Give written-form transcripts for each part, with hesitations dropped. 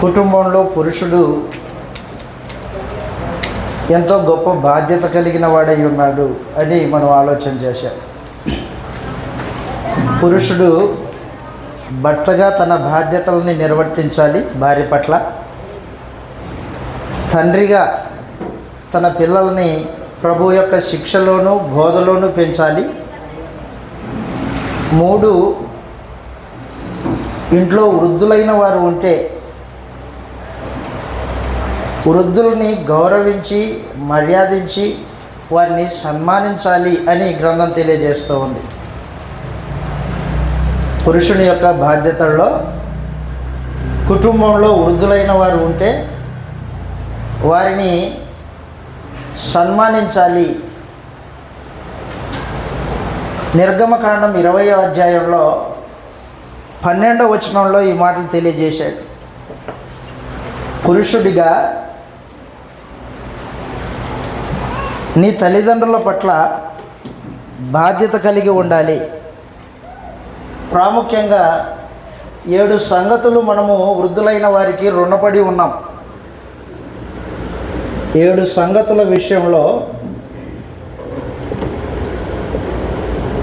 కుటుంబంలో పురుషుడు ఎంతో గొప్ప బాధ్యత కలిగిన వాడై ఉన్నాడు అని మనం ఆలోచన చేశాం. పురుషుడు భర్తగా తన బాధ్యతలని నిర్వర్తించాలి భార్య పట్ల, తండ్రిగా తన పిల్లల్ని ప్రభు యొక్క శిక్షలోను బోధలోను పెంచాలి. 3, ఇంట్లో వృద్ధులైన వారు ఉంటే వృద్ధుల్ని గౌరవించి మర్యాదించి వారిని సన్మానించాలి అని గ్రంథం తెలియజేస్తూ ఉంది. పురుషుని యొక్క బాధ్యతల్లో కుటుంబంలో వృద్ధులైన వారు ఉంటే వారిని సన్మానించాలి. నిర్గమకాండం 20వ అధ్యాయంలో 12వ వచనంలో ఈ మాటలు తెలియజేశాడు. పురుషుడిగా నీ తల్లిదండ్రుల పట్ల బాధ్యత కలిగి ఉండాలి. ప్రాముఖ్యంగా 7 సంగతులు మనము వృద్ధులైన వారికి రుణపడి ఉన్నాం. 7 సంగతుల విషయంలో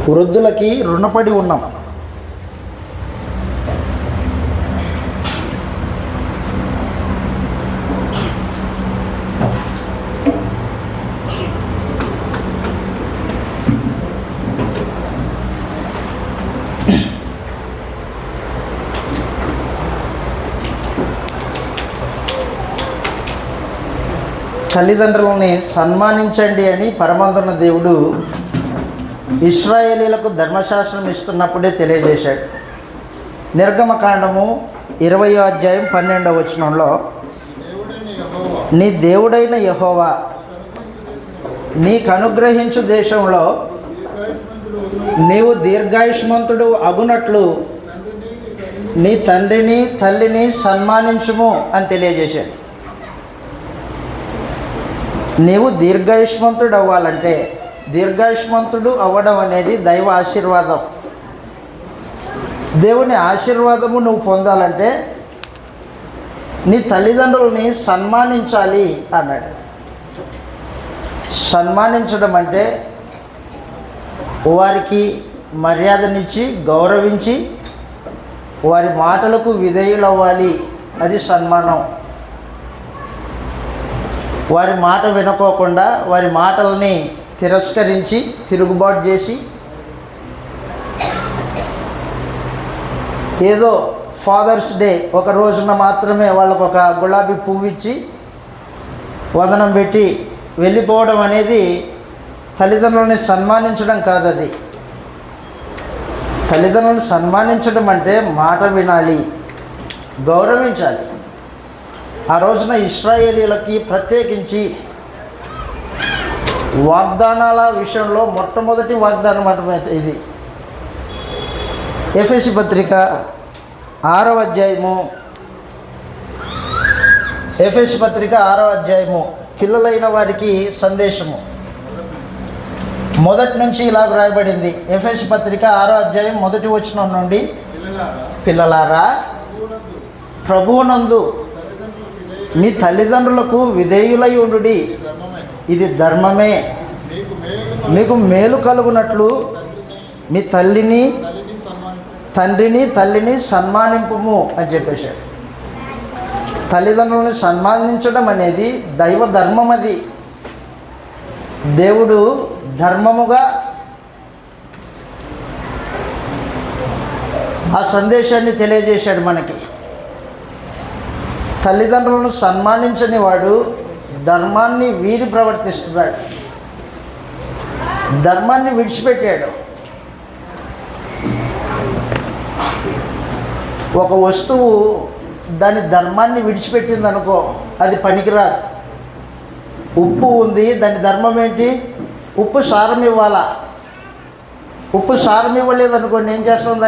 వృద్ధులకి రుణపడి ఉన్నాం. తల్లిదండ్రులని సన్మానించండి అని పరమందున్న దేవుడు ఇశ్రాయేలీలకు ధర్మశాస్త్రం ఇస్తున్నప్పుడే తెలియజేశాడు. నిర్గమకాండము 20వ అధ్యాయం 12వ వచనంలో, నీ దేవుడైన యెహోవా నీకు అనుగ్రహించు దేశంలో నీవు దీర్ఘాయుష్మంతుడు అగునట్లు నీ తండ్రిని తల్లిని సన్మానించుము అని తెలియజేశాడు. నీవు దీర్ఘాయుష్మంతుడు అవ్వాలంటే, దీర్ఘాయుష్మంతుడు అవ్వడం అనేది దైవ ఆశీర్వాదం. దేవుని ఆశీర్వాదము నువ్వు పొందాలంటే నీ తల్లిదండ్రులని సన్మానించాలి అన్నాడు. సన్మానించడం అంటే వారికి మర్యాదనిచ్చి గౌరవించి వారి మాటలకు విధేయులవ్వాలి. అది సన్మానం. వారి మాట వినుకోకుండా వారి మాటల్ని తిరస్కరించి తిరుగుబాటు చేసి ఏదో ఫాదర్స్ డే ఒక రోజున మాత్రమే వాళ్ళకు ఒక గులాబీ పువ్వు ఇచ్చి వదనం పెట్టి వెళ్ళిపోవడం అనేది తల్లిదండ్రులని సన్మానించడం కాదు. అది తల్లిదండ్రులను సన్మానించడం అంటే మాట వినాలి, గౌరవించాలి. ఆ రోజున ఇశ్రాయేలీలకి ప్రత్యేకించి వాగ్దానాల విషయంలో మొట్టమొదటి వాగ్దానం అంటే ఇది. ఎఫెసీ పత్రిక 6వ అధ్యాయము, ఎఫెసీ పత్రిక 6వ అధ్యాయము పిల్లలైన వారికి సందేశము మొదటి నుంచి ఇలాగ రాయబడింది. ఎఫెసీ పత్రిక 6వ అధ్యాయం 1వ వచనం నుండి, పిల్లలారా ప్రభువునందు మీ తల్లిదండ్రులకు విధేయులై ఉండుడి, ఇది ధర్మమే. మీకు మేలు కలుగునట్లు మీ తల్లిని సన్మానింపుము అని చెప్పేశాడు. తల్లిదండ్రులను సన్మానించడం అనేది దైవ ధర్మం. అది దేవుడు ధర్మముగా ఆ సందేశాన్ని తెలియజేశాడు మనకి. తల్లిదండ్రులను సన్మానించని వాడు ధర్మాన్ని వీరి ప్రవర్తిస్తున్నాడు, ధర్మాన్ని విడిచిపెట్టాడు. ఒక వస్తువు దాని ధర్మాన్ని విడిచిపెట్టింది అనుకో, అది పనికిరాదు. ఉప్పు ఉంది, దాని ధర్మం ఏంటి? ఉప్పు సారం ఇవ్వాలా. ఉప్పు సారం ఇవ్వలేదు అనుకోండి, ఏం చేస్తాం?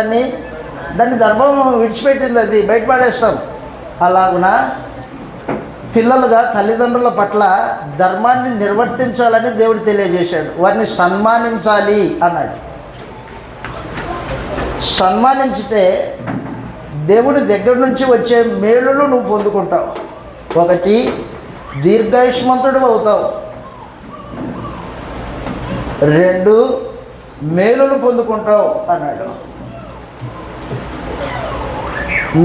దాన్ని ధర్మం విడిచిపెట్టింది, అది బయటపడేస్తాం. అలాగున పిల్లలుగా తల్లిదండ్రుల పట్ల ధర్మాన్ని నిర్వర్తించాలని దేవుడు తెలియజేశాడు. వారిని సన్మానించాలి అన్నాడు. సన్మానించితే దేవుని దగ్గర నుంచి వచ్చే మేలులు నువ్వు పొందుకుంటావు. ఒకటి, దీర్ఘాయుష్మంతుడు అవుతావు. 2, మేలులు పొందుకుంటావు అన్నాడు.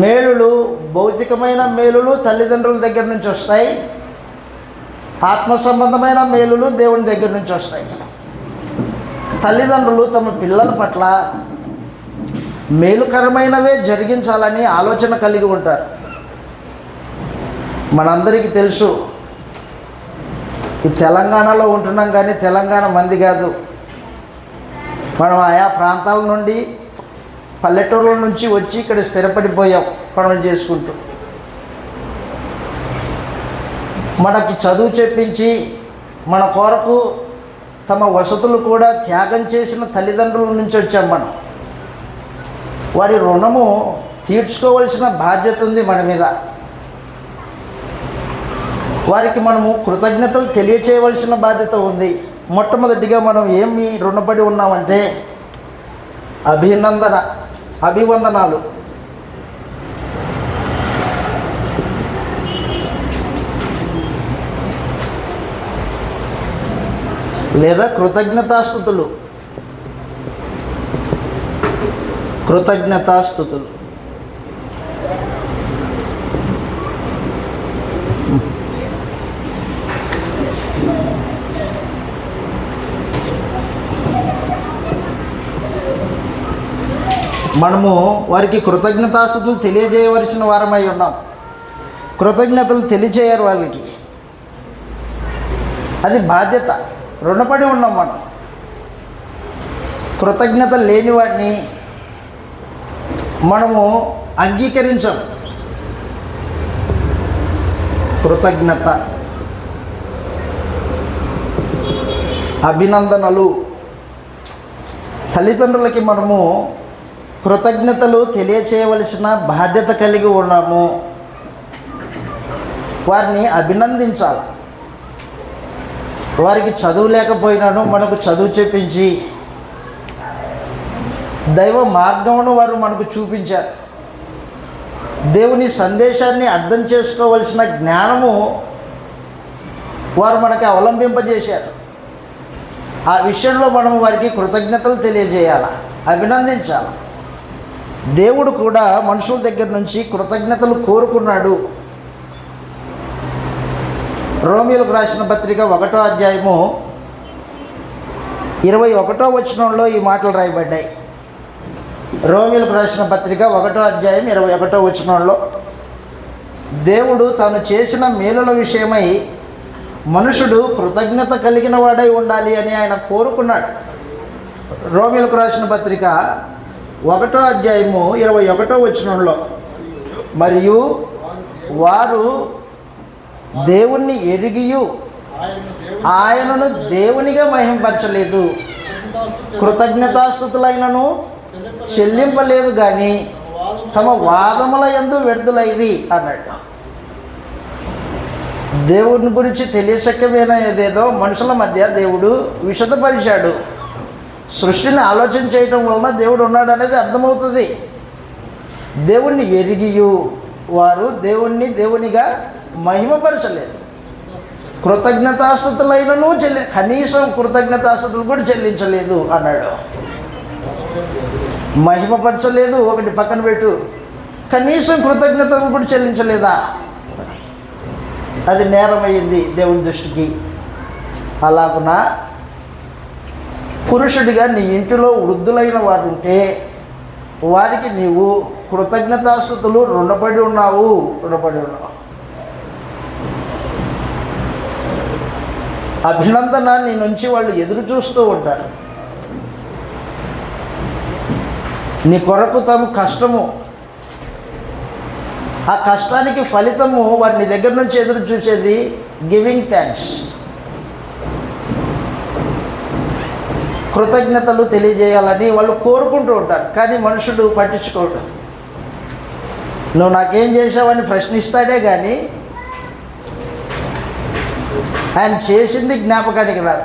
మేలులు, భౌతికమైన మేలులు తల్లిదండ్రుల దగ్గర నుంచి వస్తాయి. ఆత్మ సంబంధమైన మేలులు దేవుని దగ్గర నుంచి వస్తాయి. తల్లిదండ్రులు తమ పిల్లల పట్ల మేలుకరమైనవే జరిగించాలని ఆలోచన కలిగి ఉంటారు. మనందరికీ తెలుసు, ఈ తెలంగాణలో ఉంటున్నాం కానీ తెలంగాణ మంది కాదు. మనం ఆయా ప్రాంతాల నుండి, పల్లెటూరుల నుంచి వచ్చి ఇక్కడ స్థిరపడిపోయాం పనులు చేసుకుంటూ. మనకి చదువు చెప్పించి మన కొరకు తమ వసతులు కూడా త్యాగం చేసిన తల్లిదండ్రుల నుంచి వచ్చాం మనం. వారి రుణము తీర్చుకోవలసిన బాధ్యత ఉంది మన మీద. వారికి మనము కృతజ్ఞతలు తెలియచేయవలసిన బాధ్యత ఉంది. మొట్టమొదటిగా మనం ఏమి రుణపడి ఉన్నామంటే అభివందనాలు. లేదా కృతజ్ఞతాస్తుతులు. మనము వారికి కృతజ్ఞతాస్తుతులు తెలియజేయవలసిన వారమై ఉన్నాం. కృతజ్ఞతలు తెలియజేయరు వాళ్ళకి. అది బాధ్యత. రుణపడి ఉన్నాం మనం. కృతజ్ఞత లేని వాడిని మనము అంగీకరించాం. కృతజ్ఞత, అభినందనలు. తల్లిదండ్రులకి మనము కృతజ్ఞతలు తెలియచేయవలసిన బాధ్యత కలిగి ఉన్నాము. వారిని అభినందించాలి. వారికి చదువు లేకపోయినాను మనకు చదువు చెప్పించి దైవ మార్గమును వారు మనకు చూపించారు. దేవుని సందేశాన్ని అర్థం చేసుకోవలసిన జ్ఞానము వారు మనకి అవలంబింపజేశారు. ఆ విషయంలో మనం వారికి కృతజ్ఞతలు తెలియజేయాలి, అభినందించాలి. దేవుడు కూడా మనుషుల దగ్గర నుంచి కృతజ్ఞతలు కోరుకున్నాడు. రోమీయులకు రాసిన పత్రిక 1వ అధ్యాయము 21వ వచనంలో ఈ మాటలు రాయబడ్డాయి. రోమీయులకు రాసిన పత్రిక 1వ అధ్యాయం 21వ వచనంలో దేవుడు తాను చేసిన మేలుల విషయమై మనుషుడు కృతజ్ఞత కలిగిన వాడై ఉండాలి అని ఆయన కోరుకున్నాడు. రోమీయులకు రాసిన పత్రిక 1వ అధ్యాయము 21వ వచనంలో, మరియు వారు దేవుణ్ణి ఎరిగియు ఆయనను దేవునిగా మహింపరచలేదు, కృతజ్ఞతాస్తుతులైనను చెల్లింపలేదు కానీ తమ వాదముల యందు వ్యర్థులైరి అన్నాడు. దేవుని గురించి తెలియశక్యమైనదేదో మనుషుల మధ్య దేవుడు విశదపరిచాడు. సృష్టిని ఆలోచన చేయటం వలన దేవుడు ఉన్నాడు అనేది అర్థమవుతుంది. దేవుణ్ణి ఎరిగియు వారు దేవుణ్ణి దేవునిగా మహిమపరచలేదు, కృతజ్ఞతాస్తుతులైనను కనీసం కృతజ్ఞతాస్తుతులు కూడా చెల్లించలేదు అన్నాడు. మహిమపరచలేదు ఒకటి పక్కన పెట్టు, కనీసం కృతజ్ఞతలు కూడా చెల్లించలేదా? అది నేరమైంది దేవుని దృష్టికి. అలాగున పురుషుడిగా నీ ఇంటిలో వృద్ధులైన వారు ఉంటే వారికి నీవు కృతజ్ఞతాస్తుతులు రుణపడి ఉన్నావు. అభినందన నీ నుంచి వాళ్ళు ఎదురు చూస్తూ ఉంటారు. నీ కొరకు తమ కష్టము, ఆ కష్టానికి ఫలితము వారి నీ దగ్గర నుంచి ఎదురు చూసేది గివింగ్ థ్యాంక్స్, కృతజ్ఞతలు తెలియజేయాలని వాళ్ళు కోరుకుంటూ ఉంటారు. కానీ మనుషుడు పట్టించుకోడు. నువ్వు నాకేం చేసావని ప్రశ్నిస్తాడే కానీ ఆయన చేసింది జ్ఞాపకానికి రాదు.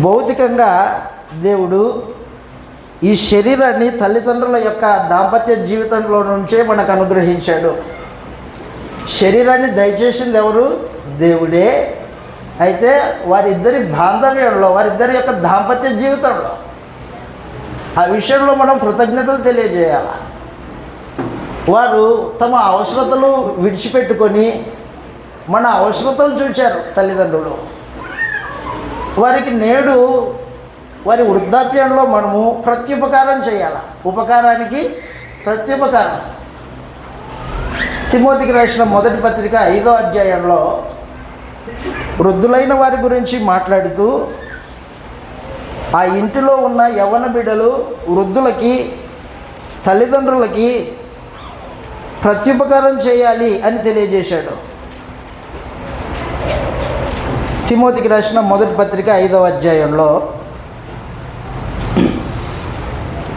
భౌతికంగా దేవుడు ఈ శరీరాన్ని తల్లిదండ్రుల యొక్క దాంపత్య జీవితంలో నుంచే మనకు అనుగ్రహించాడు. శరీరాన్ని దయచేసింది ఎవరు? దేవుడే. అయితే వారిద్దరి బాంధవ్యంలో, వారిద్దరి యొక్క దాంపత్య జీవితంలో ఆ విషయంలో మనం కృతజ్ఞతలు తెలియజేయాలి. వారు తమ అవసరతలు విడిచిపెట్టుకొని మన అవసరతలు చూశారు తల్లిదండ్రులు. వారికి నేడు వారి వృద్ధాప్యంలో మనము ప్రత్యుపకారం చేయాలి. ఉపకారానికి ప్రత్యుపకారం. తిమోతికి రాసిన మొదటి పత్రిక 5వ అధ్యాయంలో వృద్ధులైన వారి గురించి మాట్లాడుతూ ఆ ఇంటిలో ఉన్న యవ్వన బిడ్డలు వృద్ధులకి, తల్లిదండ్రులకి ప్రత్యుపకారం చేయాలి అని తెలియజేశాడు. తిమోతికి రాసిన మొదటి పత్రిక 5వ అధ్యాయంలో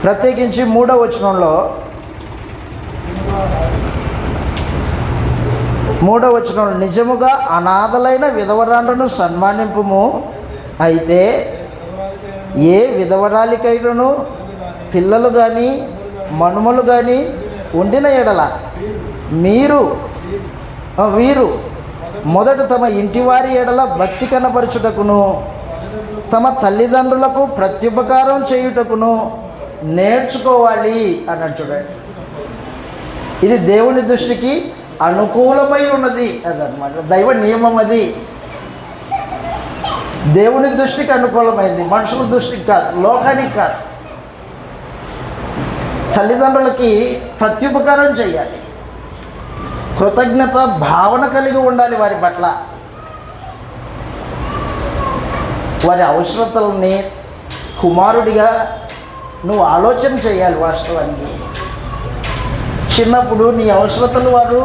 ప్రత్యేకించి 3వ వచనంలో నిజముగా అనాథలైన విధవరాండ్రను సన్మానింపుము. అయితే ఏ విధవరాలికైనను పిల్లలు కానీ మనుమలు కానీ ఉండిన ఎడల వీరు మొదట తమ ఇంటివారి ఎడల భక్తి కనపరచుటకును తమ తల్లిదండ్రులకు ప్రత్యుపకారం చేయుటకును నేర్చుకోవాలి అన్నాడు. చూడండి, ఇది దేవుని దృష్టికి అనుకూలమై ఉన్నది అదనమాట. దైవ నియమం అది. దేవుని దృష్టికి అనుకూలమైంది, మనుషుల దృష్టికి కాదు, లోకానికి కాదు. తల్లిదండ్రులకి ప్రత్యుపకారం చేయాలి. కృతజ్ఞత భావన కలిగి ఉండాలి వారి పట్ల. వారి అవసరతల్ని కుమారుడిగా నువ్వు ఆలోచన చేయాలి. వాస్తవానికి చిన్నప్పుడు నీ అవసరతలు వారు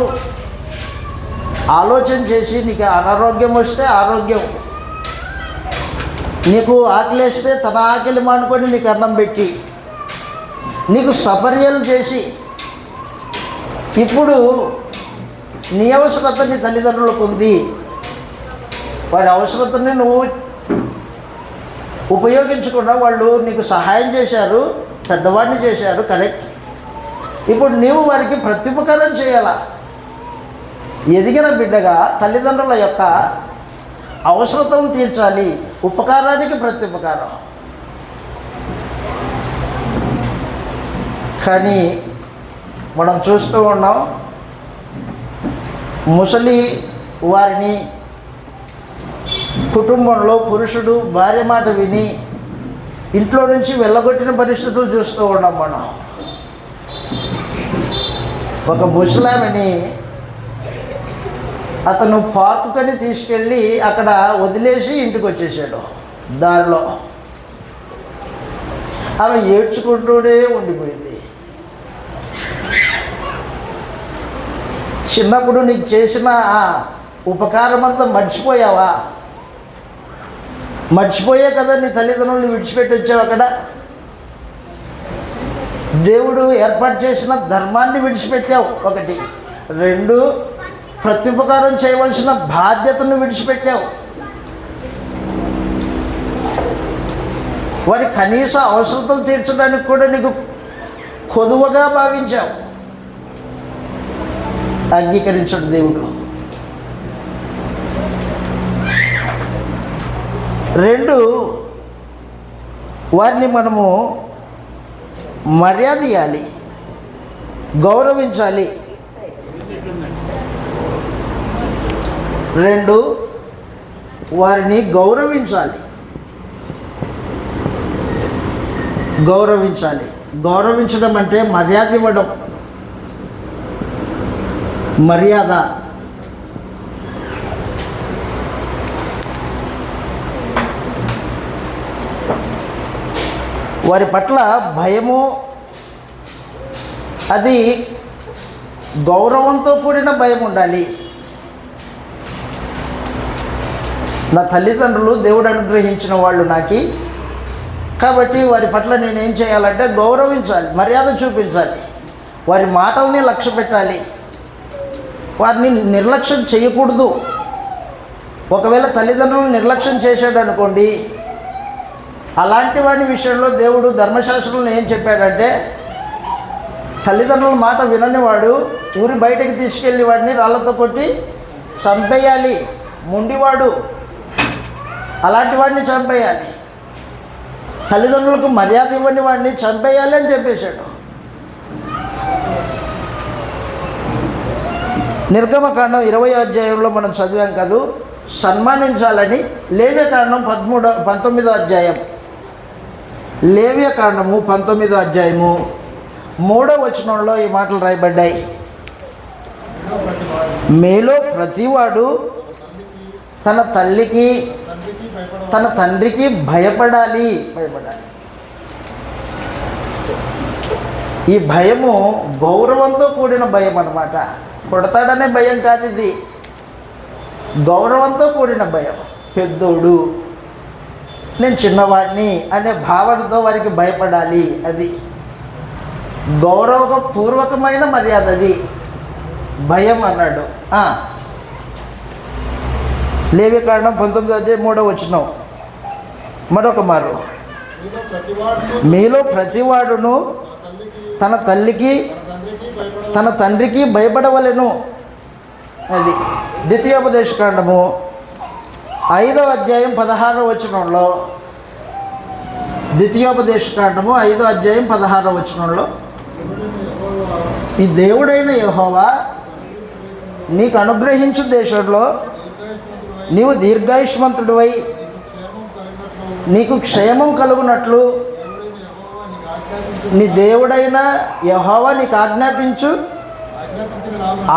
ఆలోచన చేసి, నీకు అనారోగ్యం వస్తే ఆరోగ్యం, నీకు ఆకలిస్తే తన ఆకలి మానుకొని నీకు అన్నం పెట్టి, నీకు సపర్యలు చేసి, ఇప్పుడు నీ అవసరత నీ తల్లిదండ్రులకు ఉంది, వాడి అవసరతని నువ్వు ఉపయోగించకుండా వాళ్ళు నీకు సహాయం చేశారు, పెద్దవాడిని చేశారు, కరెక్ట్. ఇప్పుడు నీవు వారికి ప్రత్యుపకారం చేయాలా. ఎదిగిన బిడ్డగా తల్లిదండ్రుల యొక్క అవసరతను తీర్చాలి. ఉపకారానికి ప్రత్యుపకారం. కానీ మనం చూస్తూ ఉన్నాం, ముసలి వారిని కుటుంబంలో పురుషుడు భార్య మాట విని ఇంట్లో నుంచి వెళ్ళగొట్టిన పరిస్థితులు చూస్తూ ఉన్నాం మనం. ఒక ముసలామిని అతను పార్కుకని తీసుకెళ్ళి అక్కడ వదిలేసి ఇంటికి వచ్చేసాడు. దారిలో ఆమె ఏడ్చుకుంటూనే ఉండిపోయింది. చిన్నప్పుడు నీకు చేసిన ఉపకారం అంతా మర్చిపోయావా? మర్చిపోయే కదా నీ తల్లిదండ్రులను విడిచిపెట్టి వచ్చావు. అక్కడ దేవుడు ఏర్పాటు చేసిన ధర్మాన్ని విడిచిపెట్టావు. 1, 2 ప్రత్యుపకారం చేయవలసిన బాధ్యతను విడిచిపెట్టావు. వారి కనీస అవసరతలు తీర్చడానికి కూడా నీకు కొదువగా భావించావు. అంగీకరించడు దేవుడు. 2, వారిని మనము మర్యాద ఇవ్వాలి, గౌరవించాలి. 2, వారిని గౌరవించాలి. గౌరవించడం అంటే మర్యాద ఇవ్వడం. మర్యాద. వారి పట్ల భయము, అది గౌరవంతో కూడిన భయం ఉండాలి. నా తల్లిదండ్రులు దేవుడు అనుగ్రహించిన వాళ్ళు నాకు, కాబట్టి వారి పట్ల నేనేం చేయాలంటే గౌరవించాలి, మర్యాద చూపించాలి, వారి మాటల్ని లక్ష్య పెట్టాలి, వారిని నిర్లక్ష్యం చేయకూడదు. ఒకవేళ తల్లిదండ్రులు నిర్లక్ష్యం చేశాడు అనుకోండి, అలాంటి వాడి విషయంలో దేవుడు ధర్మశాస్త్రంలో ఏం చెప్పాడంటే, తల్లిదండ్రుల మాట విననివాడు ఊరి బయటకు తీసుకెళ్ళి వాడిని రాళ్ళతో కొట్టి చంపేయాలి. మొండివాడు, అలాంటి వాడిని చంపేయాలి. తల్లిదండ్రులకు మర్యాద ఇవ్వని వాడిని చంపేయాలి అని చెప్పేశాడు. నిర్గమకాండం 20వ అధ్యాయంలో మనం చదివాం కదూ, సన్మానించాలని. లేవ్యకాండం 19వ అధ్యాయం, లేవ్యకాండము 19వ అధ్యాయము 3వ వచనంలో ఈ మాటలు రాయబడ్డాయి. మీలో ప్రతివాడు తన తల్లికి తన తండ్రికి భయపడాలి. ఈ భయము గౌరవంతో కూడిన భయం అన్నమాట. కొడతాడనే భయం కాదు ఇది, గౌరవంతో కూడిన భయం. పెద్దోడు, నేను చిన్నవాడిని అనే భావనతో వారికి భయపడాలి. అది గౌరవపూర్వకమైన మర్యాద, అది భయం అన్నాడు. లేవికాండం 19వ అధ్యాయం 3వ వచనం మరొక మారు, మీలో ప్రతివాడును తన తల్లికి తన తండ్రికి భయపడవలెను. అది ద్వితీయోపదేశకాండము 5వ అధ్యాయం 16వ వచనంలో, ద్వితీయోపదేశకాండము 5వ అధ్యాయం 16వ వచనంలో, ఈ దేవుడైన యెహోవా నీకు అనుగ్రహించు దేశంలో నీవు దీర్ఘాయుష్మంతుడివై నీకు క్షేమం కలుగునట్లు నీ దేవుడైన యెహోవా నీకు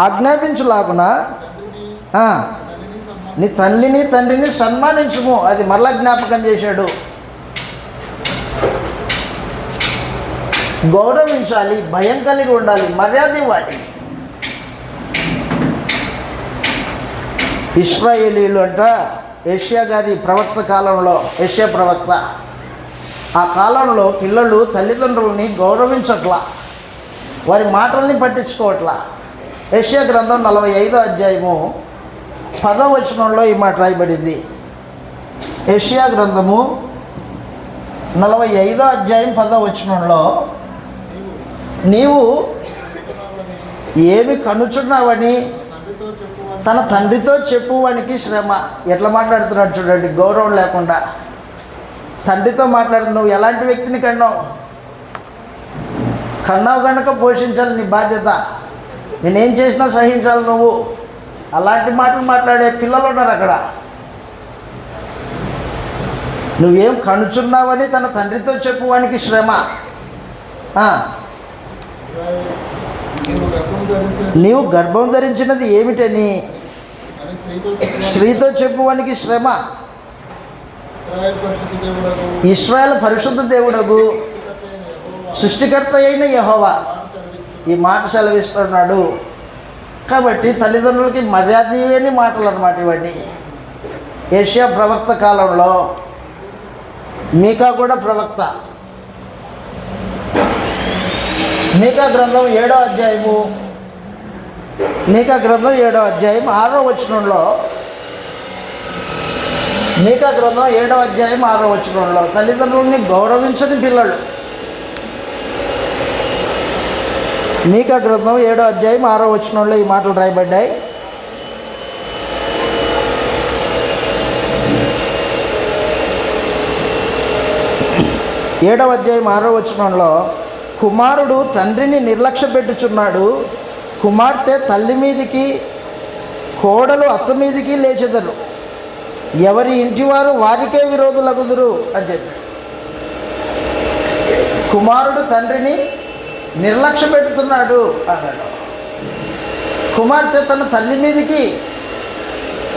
ఆజ్ఞాపించులాగున నీ తల్లిని తండ్రిని సన్మానించుము. అది మరలా జ్ఞాపకం చేశాడు. గౌరవించాలి, భయం కలిగి ఉండాలి, మర్యాద ఇవ్వాలి. ఇశ్రాయేలీలు అంట యెషయా గారి ప్రవక్త కాలంలో, యెషయా ప్రవక్త, ఆ కాలంలో పిల్లలు తల్లిదండ్రులని గౌరవించట్లా, వారి మాటల్ని పట్టించుకోవట్లా. యెషయా గ్రంథం 45వ అధ్యాయము 10వ వచనంలో ఈ మాట రాయబడింది. యెషయా గ్రంథము 45వ అధ్యాయం 10వ వచనంలో, నీవు ఏమి కనుచున్నావని తన తండ్రితో చెప్పువానికి శ్రమ. ఎట్లా మాట్లాడుతున్నాడు చూడండి, గౌరవం లేకుండా. తండ్రితో మాట్లాడు, నువ్వు ఎలాంటి వ్యక్తిని కన్నావు కనుక పోషించాలి, నీ బాధ్యత. నేనేం చేసినా సహించాలి నువ్వు. అలాంటి మాటలు మాట్లాడే పిల్లలు ఉన్నారు అక్కడ. నువ్వేం కనుచున్నావని తన తండ్రితో చెప్పువానికి శ్రమ. నీవు గర్భం ధరించినది ఏమిటని స్త్రీతో చెప్పువానికి శ్రమ. ఇశ్రాయేలు పరిశుద్ధ దేవుడగు సృష్టికర్త అయిన యెహోవా ఈ మాట సెలవిస్తున్నాడు. కాబట్టి తల్లిదండ్రులకి మర్యాద ఇవేని మాటలు అన్నమాట ఇవన్నీ. యెషయా ప్రవక్త కాలంలో మీకా కూడా ప్రవక్త. మీకా గ్రంథం 7వ అధ్యాయము, మీకా గ్రంథం 7వ అధ్యాయం 6వ వచనంలో, మీకా గ్రంథం 7వ అధ్యాయం 6వ వచనంలో తల్లిదండ్రులని గౌరవించని పిల్లలు. మీకా గ్రంథం 7వ అధ్యాయం 6వ వచనంలో ఈ మాటలు రాయబడ్డాయి. ఏడవ అధ్యాయం 6వ వచనంలో, కుమారుడు తండ్రిని నిర్లక్ష్య పెట్టుచున్నాడు, కుమార్తె తల్లి మీదికి, కోడలు అత్త మీదికి లేచెదరు, ఎవరి ఇంటివారు వారికే విరోధులగుదురు అని చెప్పి. కుమారుడు తండ్రిని నిర్లక్ష్య పెడుతున్నాడు అన్నాడు. కుమార్తె తన తల్లి మీదికి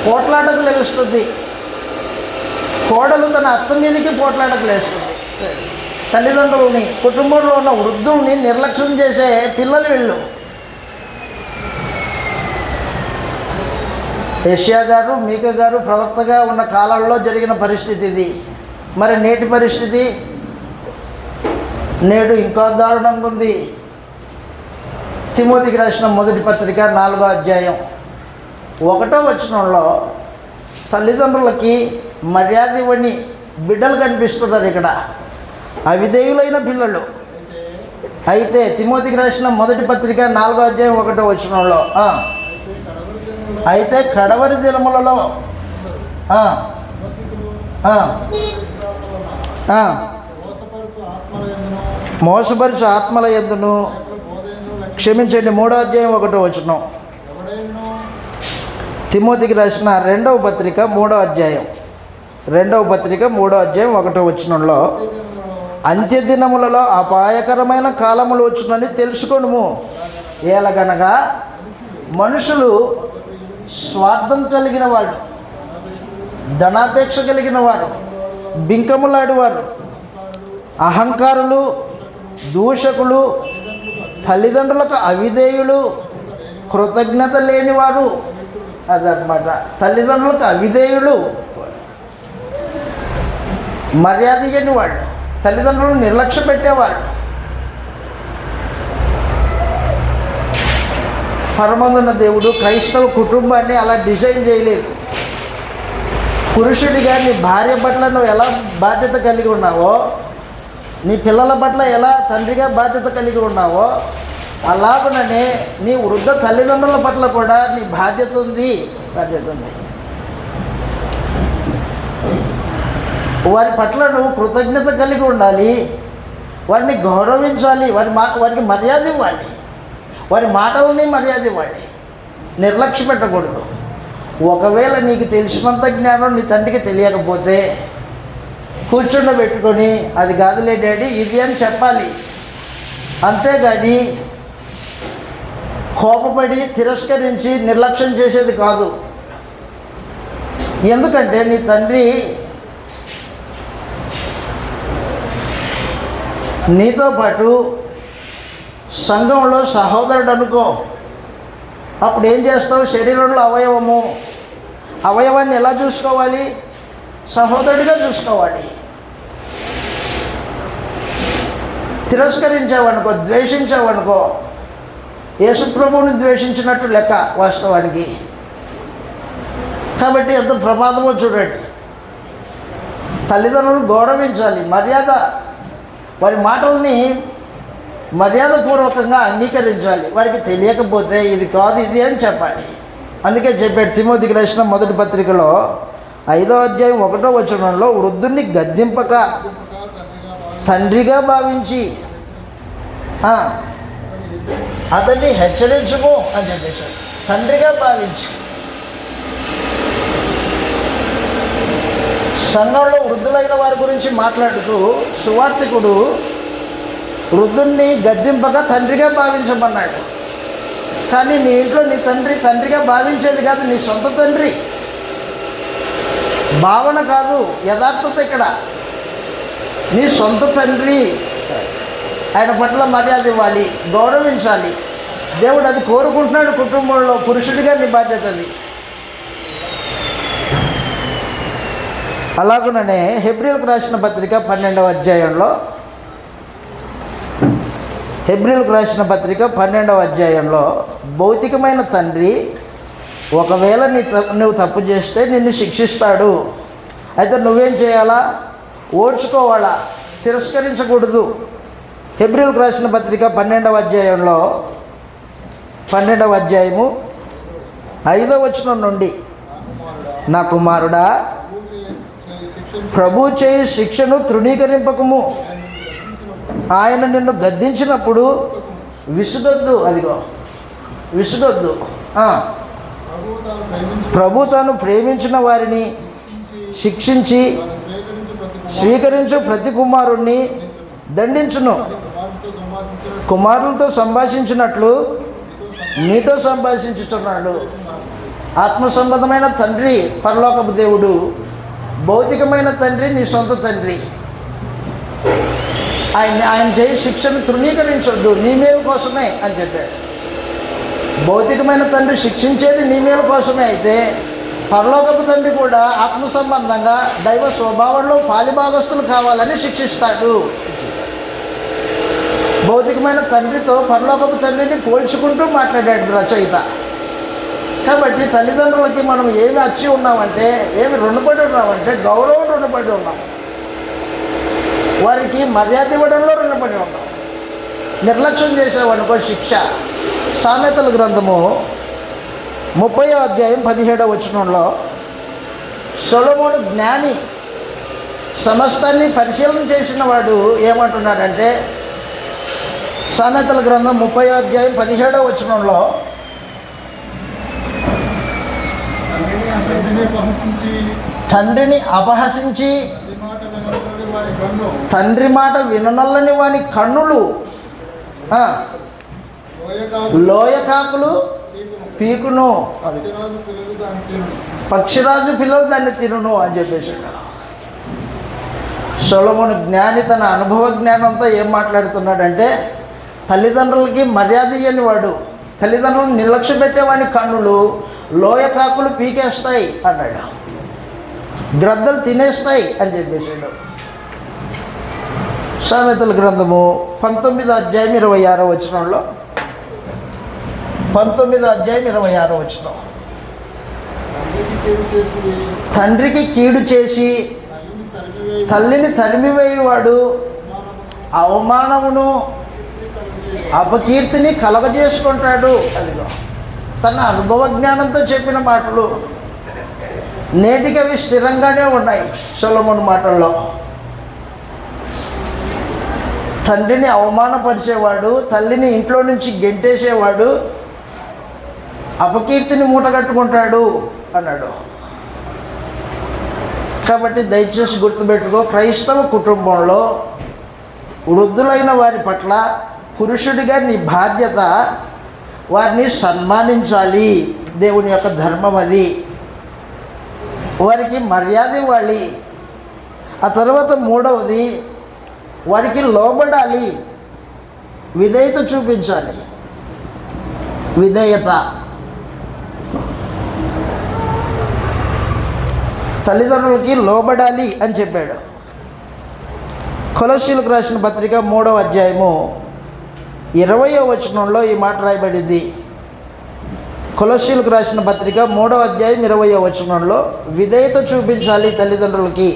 పోట్లాటకు లేస్తుంది, కోడలు తన అత్త మీదికి పోట్లాటకు లేస్తుంది. తల్లిదండ్రులని, కుటుంబంలో ఉన్న వృద్ధుల్ని నిర్లక్ష్యం చేసే పిల్లలు వీళ్ళు. యెషయా గారు, మీకా గారు ప్రవక్తగా ఉన్న కాలాల్లో జరిగిన పరిస్థితి ఇది. మరి నేటి పరిస్థితి నేడు ఇంకా దారుణంగా ఉంది. తిమోతికి రాసిన మొదటి పత్రిక 4వ అధ్యాయం 1వ వచనంలో తల్లిదండ్రులకి మర్యాద ఇవ్వని బిడ్డలు కనిపిస్తున్నారు ఇక్కడ, అవిధేయులైన పిల్లలు. అయితే తిమోతికి రాసిన మొదటి పత్రిక 4వ అధ్యాయం 1వ వచనంలో అయితే కడవరి దినములలో మోసపరిచు ఆత్మల యందును క్షమించండి 3వ అధ్యాయం 1వ వచనం. తిమోతికి రాసిన 2వ పత్రిక 3వ అధ్యాయం 1వ వచనంలో అంత్యదినములలో అపాయకరమైన కాలములు వచ్చునని తెలుసుకొనుము. ఏలగనగా మనుషులు స్వార్థం కలిగిన వాళ్ళు, ధనాపేక్ష కలిగిన వారు, బింకములాడివారు, అహంకారులు, దూషకులు, తల్లిదండ్రులకు అవిధేయులు, కృతజ్ఞత లేనివారు. అదనమాట, తల్లిదండ్రులకు అవిధేయులు, మర్యాద ఇయ్యని వాళ్ళు, తల్లిదండ్రులను నిర్లక్ష్య పెట్టేవాళ్ళు. పరమందున్న దేవుడు క్రైస్తవ కుటుంబాన్ని అలా డిజైన్ చేయలేదు. పురుషుడిగా నీ భార్య పట్ల నువ్వు ఎలా బాధ్యత కలిగి ఉన్నావో, నీ పిల్లల పట్ల ఎలా తండ్రిగా బాధ్యత కలిగి ఉన్నావో, అలాగనే నీ వృద్ధ తల్లిదండ్రుల పట్ల కూడా నీ బాధ్యత ఉంది. వారి పట్ల నువ్వు కృతజ్ఞత కలిగి ఉండాలి, వారిని గౌరవించాలి, వారికి మర్యాద ఇవ్వాలి, వారి మాటలని మర్యాద ఇవ్వాలి, నిర్లక్ష్య పెట్టకూడదు. ఒకవేళ నీకు తెలిసినంత జ్ఞానం నీ తండ్రికి తెలియకపోతే కూర్చుండబెట్టుకొని అది కాదులే డాడీ ఇది అని చెప్పాలి. అంతేగాని కోపపడి తిరస్కరించి నిర్లక్ష్యం చేసేది కాదు. ఎందుకంటే నీ తండ్రి నీతో పాటు సంఘంలో సహోదరుడు అనుకో. అప్పుడు ఏం చేస్తావు? శరీరంలో అవయవాన్ని ఎలా చూసుకోవాలి? సహోదరుడిగా చూసుకోవాలి. తిరస్కరించావనుకో, ద్వేషించావనుకో, యేసుప్రభువుని ద్వేషించినట్టు లెక్క వాస్తవానికి. కాబట్టి ఎంత ప్రమాదమో చూడండి. తల్లిదండ్రులను గౌరవించాలి, వారి మాటల్ని మర్యాదపూర్వకంగా అంగీకరించాలి. వారికి తెలియకపోతే ఇది కాదు ఇది అని చెప్పాలి. అందుకే చెప్పాడు తిమోతికి రాసిన మొదటి పత్రికలో 5వ అధ్యాయం 1వ వచనంలో వృద్ధుణ్ణి గద్దింపక తండ్రిగా భావించి అతన్ని హెచ్చరించుము అని చెప్పేశాడు. తండ్రిగా భావించి. సంఘంలో వృద్ధులైన వారి గురించి మాట్లాడుతూ సువార్తికుడు వృద్ధుణ్ణి గద్దింపక తండ్రిగా భావించమన్నాడు. కానీ నీ ఇంట్లో నీ తండ్రిగా భావించేది కాదు, నీ సొంత తండ్రి. భావన కాదు, యథార్థత ఇక్కడ. నీ సొంత తండ్రి, ఆయన పట్ల మర్యాద ఇవ్వాలి, గౌరవించాలి. దేవుడు అది కోరుకుంటున్నాడు కుటుంబంలో. పురుషుడిగా నీ బాధ్యత అది. అలాగుననే హెబ్రీలకు రాసిన పత్రిక 12వ అధ్యాయంలో భౌతికమైన తండ్రి ఒకవేళ నువ్వు తప్పు చేస్తే నిన్ను శిక్షిస్తాడు. అయితే నువ్వేం చేయాలా? ఓడ్చుకోవాలా, తిరస్కరించకూడదు. హెబ్రీలకు రాసిన పత్రిక 12వ అధ్యాయము 5వ వచనం నుండి, నా కుమారుడా, ప్రభు చేయి శిక్షను తృణీకరింపకము. ఆయన నిన్ను గద్దించినప్పుడు విసుగొద్దు. ప్రభు తాను ప్రేమించిన వారిని శిక్షించి స్వీకరించు ప్రతి కుమారుణ్ణి దండించును. కుమారులతో సంభాషించినట్లు నీతో సంభాషించుతున్నాడు. ఆత్మ సంబంధమైన తండ్రి పరలోకపు దేవుడు, భౌతికమైన తండ్రి నీ సొంత తండ్రి. ఆయన చేయి శిక్షను తృణీకరించొద్దు, నీ మేలు కోసమే అని చెప్పాడు. భౌతికమైన తండ్రి శిక్షించేది నీ మేలు కోసమే అయితే, పరలోకపు తండ్రి కూడా ఆత్మ సంబంధంగా దైవ స్వభావంలో పాలిభాగస్తులు కావాలని శిక్షిస్తాడు. భౌతికమైన తండ్రితో పరలోకపు తండ్రిని పోల్చుకుంటూ మాట్లాడాడు రచయిత. కాబట్టి తల్లిదండ్రులకి మనం ఏమి అచ్చి ఉన్నామంటే, ఏమి రుణపడి ఉన్నామంటే గౌరవం రుణపడి ఉన్నాం. వారికి మర్యాద ఇవ్వడంలో రుణపడి ఉన్నాం. నిర్లక్ష్యం చేసావనుకో శిక్ష. సామెతల గ్రంథము 30వ అధ్యాయం 17వ వచనంలో సొలొమోను జ్ఞాని, సమస్తాన్ని పరిశీలన చేసిన వాడు ఏమంటున్నాడంటే, సామెతల గ్రంథం 30వ అధ్యాయం 17వ వచనంలో తండ్రిని అపహసించి తండ్రి మాట విననొల్లని వాని కన్నులు లోయకాకులు పీకును, పక్షిరాజు పిల్లలు దాన్ని తినును అని చెప్పేసి. సొలొమోను జ్ఞాని తన అనుభవ జ్ఞానంతో ఏం మాట్లాడుతున్నాడంటే, తల్లిదండ్రులకి మర్యాద ఇయ్యని వాడు, తల్లిదండ్రులను నిర్లక్ష్య పెట్టేవాని కన్నులు లోయకాకులు పీకేస్తాయి అన్నాడు, గ్రద్దలు తినేస్తాయి అని చెప్పేసాడు. సామెతల గ్రంథము 19వ అధ్యాయం 26వ వచనంలో 19వ అధ్యాయం 26వ వచనం, తండ్రికి కీడు చేసి తల్లిని తరిమివేయువాడు అవమానమును అపకీర్తిని కలగజేసుకుంటాడు. అదిగో తన అనుభవ జ్ఞానంతో చెప్పిన మాటలు. నేటికి అవి స్థిరంగానే ఉన్నాయి సొలొమోను మాటల్లో. తండ్రిని అవమానపరిచేవాడు, తల్లిని ఇంట్లో నుంచి గెంటేసేవాడు అపకీర్తిని మూటగట్టుకుంటాడు అన్నాడు. కాబట్టి దయచేసి గుర్తుపెట్టుకో, క్రైస్తవ కుటుంబంలో వృద్ధులైన వారి పట్ల పురుషుడిగా నీ బాధ్యత వారిని సన్మానించాలి. దేవుని యొక్క ధర్మం అది. వారికి మర్యాద ఇవ్వాలి. ఆ తర్వాత మూడవది, వారికి లోబడాలి, విధేయత చూపించాలి. విధేయత. తల్లిదండ్రులకి లోబడాలి అని చెప్పాడు. కొలస్సీలకు రాసిన పత్రిక 3వ అధ్యాయము 20వ వచనంలో ఈ మాట రాయబడింది. కొలస్సీలకు రాసిన పత్రిక 3వ అధ్యాయం 20వ వచనంలో విధేయత చూపించాలి తల్లిదండ్రులకి.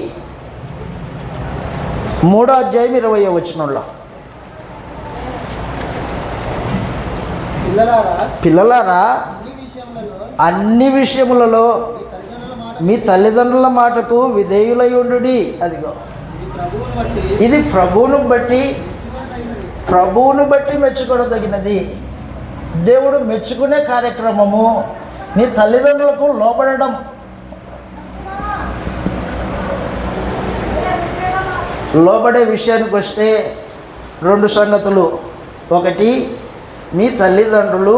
3వ అధ్యాయం 20వ వచనంలో, పిల్లలారా అన్ని విషయములలో మీ తల్లిదండ్రుల మాటకు విధేయులై ఉండుడి. అదిగో ఇది ప్రభువును బట్టి మెచ్చుకోదగినది. దేవుడు మెచ్చుకునే కార్యక్రమము నీ తల్లిదండ్రులకు లోబడడం. లోబడే విషయానికి వస్తే 2 సంగతులు. ఒకటి, మీ తల్లిదండ్రులు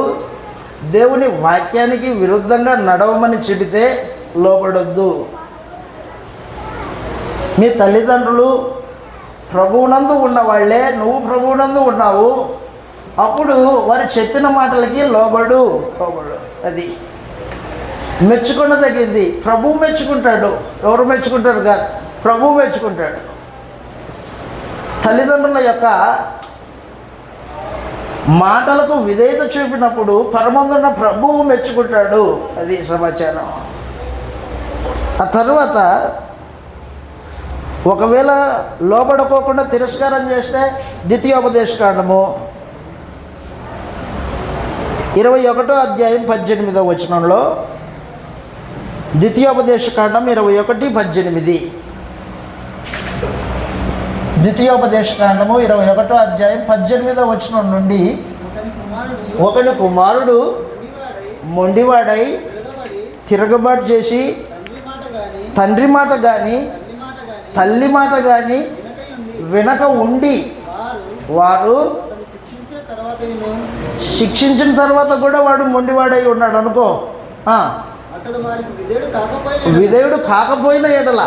దేవుని వాక్యానికి విరుద్ధంగా నడవమని చెబితే లోబడొద్దు. మీ తల్లిదండ్రులు ప్రభువునందు ఉన్నవాళ్లే, నువ్వు ప్రభువునందు ఉన్నావు, అప్పుడు వారు చెప్పిన మాటలకి లోబడు. అది మెచ్చుకొనదగింది. ప్రభువు మెచ్చుకుంటాడు. ఎవరు మెచ్చుకుంటారు కాదు, ప్రభువు మెచ్చుకుంటాడు. తల్లిదండ్రుల యొక్క మాటలకు విధేయత చూపినప్పుడు పరమందున్న ప్రభువు మెచ్చుకుంటాడు. అది సమాచారం. ఆ తర్వాత ఒకవేళ లోబడుకోకుండా తిరస్కారం చేస్తే ద్వితీయోపదేశకాండము 21వ అధ్యాయం 18వ వచనంలో, ద్వితీయోపదేశకాండం 21:18, ద్వితీయోపదేశకాండము 21వ అధ్యాయం 18వ వచనం నుండి, ఒకని కుమారుడు మొండివాడై తిరగబాటు చేసి తండ్రి మాట కానీ తల్లి మాట కానీ వినక ఉండి, వారు శిక్షించిన తర్వాత కూడా వాడు మొండివాడై ఉన్నాడు అనుకో, విధేయుడు కాకపోయిన ఎడల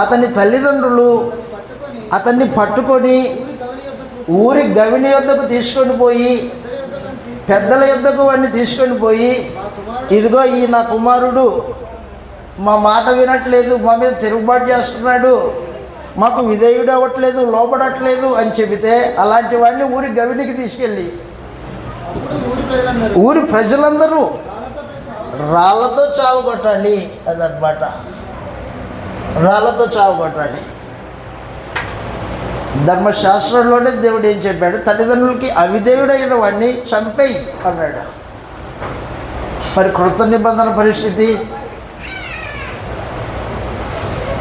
అతని తల్లిదండ్రులు అతన్ని పట్టుకొని ఊరి గవిని యొద్దకు తీసుకొని పోయి, పెద్దల యొద్దకు వాడిని తీసుకొని పోయి, ఇదిగో ఈ నా కుమారుడు మా మాట వినట్లేదు, మా మీద తిరుగుబాటు చేస్తున్నాడు, మాకు విధేయుడు అవ్వట్లేదు, లోపడట్లేదు అని చెబితే అలాంటి వాడిని ఊరి గవినికి తీసుకెళ్ళి ఊరి ప్రజలందరూ రాళ్ళతో చావు కొట్టాలి. అదనమాట, రాళ్ళతో చావు కొట్టాలి. ధర్మశాస్త్రంలోనే దేవుడు ఏం చెప్పాడు? తల్లిదండ్రులకి అవిధేయుడైన వాడిని చంపేయి అన్నాడు. మరి కృత నిబంధన పరిస్థితి,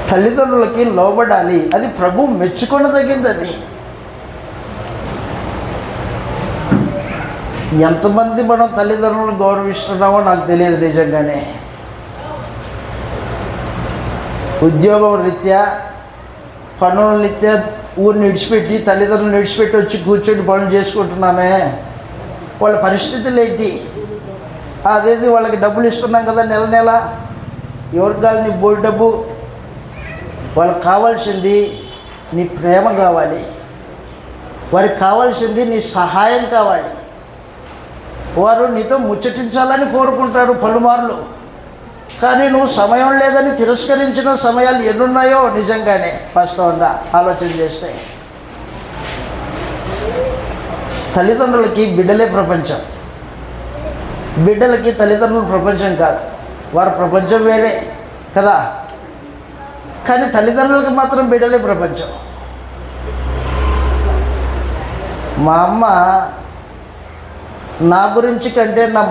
తల్లిదండ్రులకి లోబడాలి. అది ప్రభు మెచ్చుకొనదగింది. అది ఎంతమంది మనం తల్లిదండ్రులను గౌరవిస్తున్నామో నాకు తెలియదు. నిజంగానే ఉద్యోగం రీత్యా, పనుల రీత్యా ఊరిని విడిచిపెట్టి, తల్లిదండ్రులను విడిచిపెట్టి వచ్చి కూర్చొని పనులు చేసుకుంటున్నామే. వాళ్ళ పరిస్థితులు ఏంటి? అదేది వాళ్ళకి డబ్బులు ఇస్తున్నాం కదా నెల నెల, ఎవరికి కావాలి నీ బోర్డు డబ్బు? వాళ్ళకి కావాల్సింది నీ ప్రేమ కావాలి, వారికి కావాల్సింది నీ సహాయం కావాలి. వారు నీతో ముచ్చటించాలని కోరుకుంటారు పలుమార్లు, కానీ నువ్వు సమయం లేదని తిరస్కరించిన సమయాలు ఎన్నున్నాయో నిజంగానే వాస్తవంగా ఆలోచన చేస్తే. తల్లిదండ్రులకి బిడ్డలే ప్రపంచం. బిడ్డలకి తల్లిదండ్రులు ప్రపంచం కాదు, వారి ప్రపంచం వేరే కదా. కానీ తల్లిదండ్రులకి మాత్రం బిడ్డలే ప్రపంచం. మా అమ్మ నా గురించి కంటే నా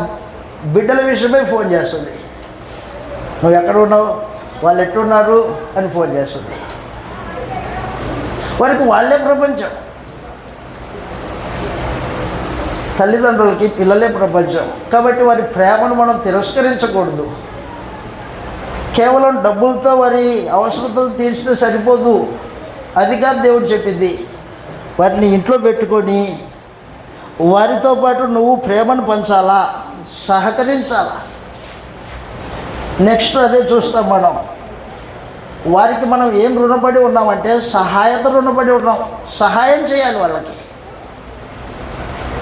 బిడ్డల విషయమై ఫోన్ చేస్తుంది. నువ్వు ఎక్కడ ఉన్నావు, వాళ్ళు ఎట్టున్నారు అని ఫోన్ చేస్తుంది. వారికి వాళ్ళే ప్రపంచం. తల్లిదండ్రులకి పిల్లలే ప్రపంచం. కాబట్టి వారి ప్రేమను మనం తిరస్కరించకూడదు. కేవలం డబ్బులతో వారి అవసరతలు తీర్చితే సరిపోదు. అది కాదు దేవుడు చెప్పింది. వారిని ఇంట్లో పెట్టుకొని వారితో పాటు నువ్వు ప్రేమను పంచాలా, సహకరించాలా. నెక్స్ట్ అదే చూస్తాం మనం. వారికి మనం ఏం రుణపడి ఉన్నామంటే సహాయత రుణపడి ఉన్నాం. సహాయం చేయాలి, వాళ్ళకి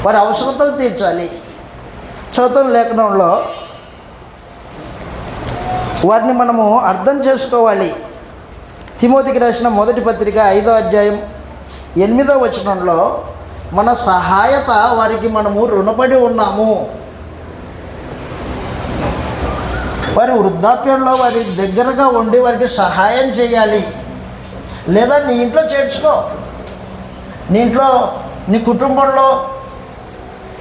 వారి అవసరతలు తీర్చాలి. చదువుతున్న లేఖనంలో వారిని మనము అర్థం చేసుకోవాలి. తిమోతికి రాసిన మొదటి పత్రిక 5వ అధ్యాయం 8వ వచనంలో మన సహాయత వారికి మనము రుణపడి ఉన్నాము. వారి వృద్ధాప్యంలో వారి దగ్గరగా ఉండి వారికి సహాయం చేయాలి. లేదా నీ ఇంట్లో చేర్చుకో, నీ ఇంట్లో నీ కుటుంబంలో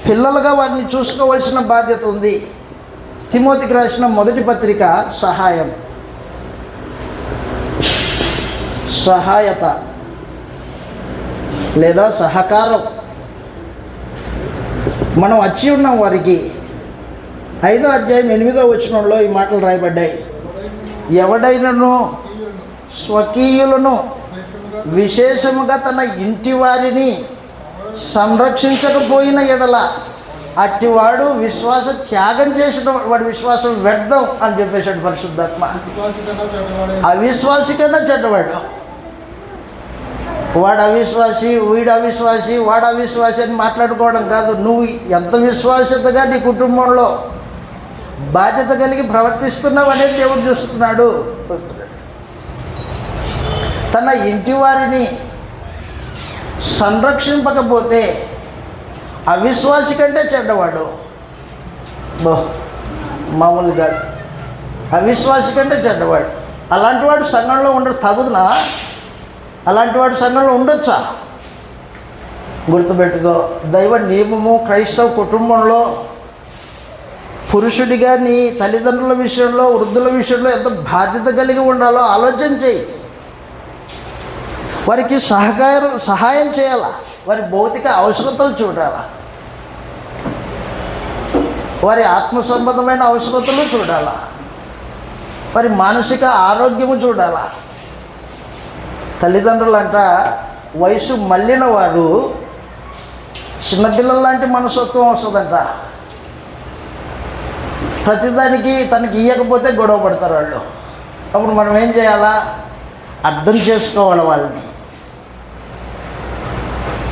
పిల్లలుగా వారిని చూసుకోవాల్సిన బాధ్యత ఉంది. తిమోతికి రాసిన మొదటి పత్రిక సహాయత లేదా సహకారం మనం వచ్చి ఉన్నాం వారికి. 5వ అధ్యాయం 8వ వచనంలో ఈ మాటలు రాయబడ్డాయి. ఎవడైనను స్వకీయులను విశేషముగా తన ఇంటి వారిని సంరక్షించకపోయిన ఎడల అట్టివాడు విశ్వాస త్యాగం చేసిన వాడి విశ్వాసం వ్యర్థం అని చెప్పేశాడు పరిశుద్ధాత్మ. అవిశ్వాసి కన్నా చెడ్డవాడు. వాడు అవిశ్వాసి, వీడు అవిశ్వాసి, వాడు అవిశ్వాసి అని మాట్లాడుకోవడం కాదు. నువ్వు ఎంత విశ్వాసతగా నీ కుటుంబంలో బాధ్యత కలిగి ప్రవర్తిస్తున్నావు అనేది దేవుడు చూస్తున్నాడు. తన ఇంటి వారిని సంరక్షింపకపోతే అవిశ్వాసి కంటే చెడ్డవాడు. మామూలుగా అవిశ్వాసి కంటే చెడ్డవాడు. అలాంటి వాడు సంఘంలో ఉండడు. తగుదునా? అలాంటి వాడు సంఘంలో ఉండొచ్చా? గుర్తుపెట్టుకో, దైవ నియమము క్రైస్తవ కుటుంబంలో పురుషుడిగా నీ తల్లిదండ్రుల విషయంలో, వృద్ధుల విషయంలో ఎంత బాధ్యత కలిగి ఉండాలో ఆలోచన చేయి. వారికి సహాయం చేయాలా, వారి భౌతిక అవసరతలు చూడాలా, వారి ఆత్మ సంబంధమైన అవసరతలు చూడాలా, వారి మానసిక ఆరోగ్యము చూడాలా. తల్లిదండ్రులంట వయసు మళ్ళిన వారు చిన్నపిల్లల లాంటి మనస్తత్వం వస్తుందంట. ప్రతిదానికి తనకి ఇవ్వకపోతే గొడవ పడతారు వాళ్ళు. అప్పుడు మనం ఏం చేయాలా? అర్థం చేసుకోవాలి, వాళ్ళని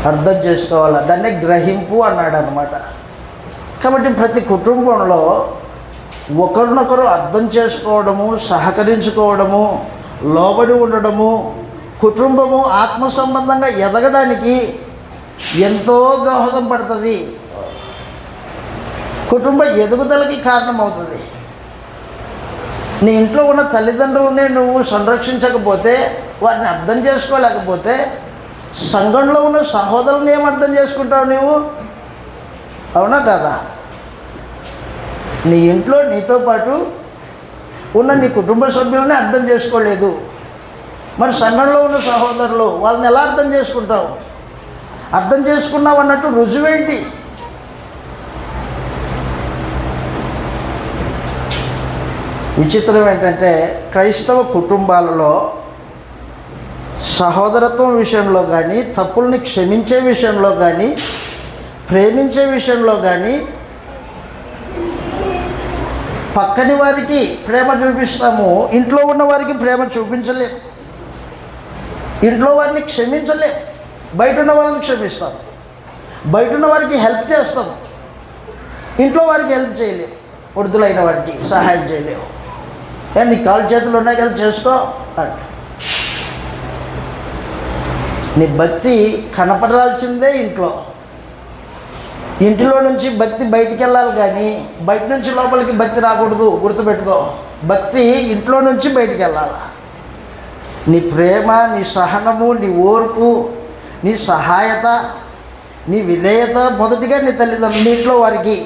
అర్థం చేసుకోవాలా. దాన్నే గ్రహింపు అన్నాడు అన్నమాట. కాబట్టి ప్రతి కుటుంబంలో ఒకరినొకరు అర్థం చేసుకోవడము, సహకరించుకోవడము, లోబడి ఉండడము, కుటుంబము ఆత్మ సంబంధంగా ఎదగడానికి ఎంతో దోహదం పడుతుంది. కుటుంబ ఎదుగుదలకి కారణమవుతుంది. నీ ఇంట్లో ఉన్న తల్లిదండ్రులని నువ్వు సంరక్షించకపోతే, వారిని అర్థం చేసుకోలేకపోతే సంఘంలో ఉన్న సహోదరులను ఏం అర్థం చేసుకుంటావు నీవు? అవునా కదా? నీ ఇంట్లో నీతో పాటు ఉన్న నీ కుటుంబ సభ్యులని అర్థం చేసుకోలేదు, మరి సంఘంలో ఉన్న సహోదరులు వాళ్ళని ఎలా అర్థం చేసుకుంటావు? అర్థం చేసుకున్నావు అన్నట్టు రుజువేంటి? విచిత్రం ఏంటంటే క్రైస్తవ కుటుంబాలలో సహోదరత్వం విషయంలో కానీ, తప్పుల్ని క్షమించే విషయంలో కానీ, ప్రేమించే విషయంలో కానీ పక్కని వారికి ప్రేమ చూపిస్తాము, ఇంట్లో ఉన్న వారికి ప్రేమ చూపించలేం. ఇంట్లో వారిని క్షమించలేం, బయట ఉన్న వాళ్ళని క్షమిస్తాం. బయట ఉన్న వారికి హెల్ప్ చేస్తాం, ఇంట్లో వారికి హెల్ప్ చేయలేము. వృద్ధులైన వారికి సహాయం చేయలేము. నీ కాళ్ళు చేతులు ఉన్నాయి కదా, చేసుకో అంట. నీ భక్తి కనపడాల్సిందే ఇంట్లో. ఇంటిలో నుంచి భక్తి బయటికి వెళ్ళాలి కానీ బయట నుంచి లోపలికి భక్తి రాకూడదు. గుర్తుపెట్టుకో, భక్తి ఇంట్లో నుంచి బయటికి వెళ్ళాలి. నీ ప్రేమ, నీ సహనము, నీ ఓర్పు, నీ సహాయత, నీ విధేయత మొదటిగా నీ తల్లిదండ్రులు, నీ ఇంట్లో వారికి.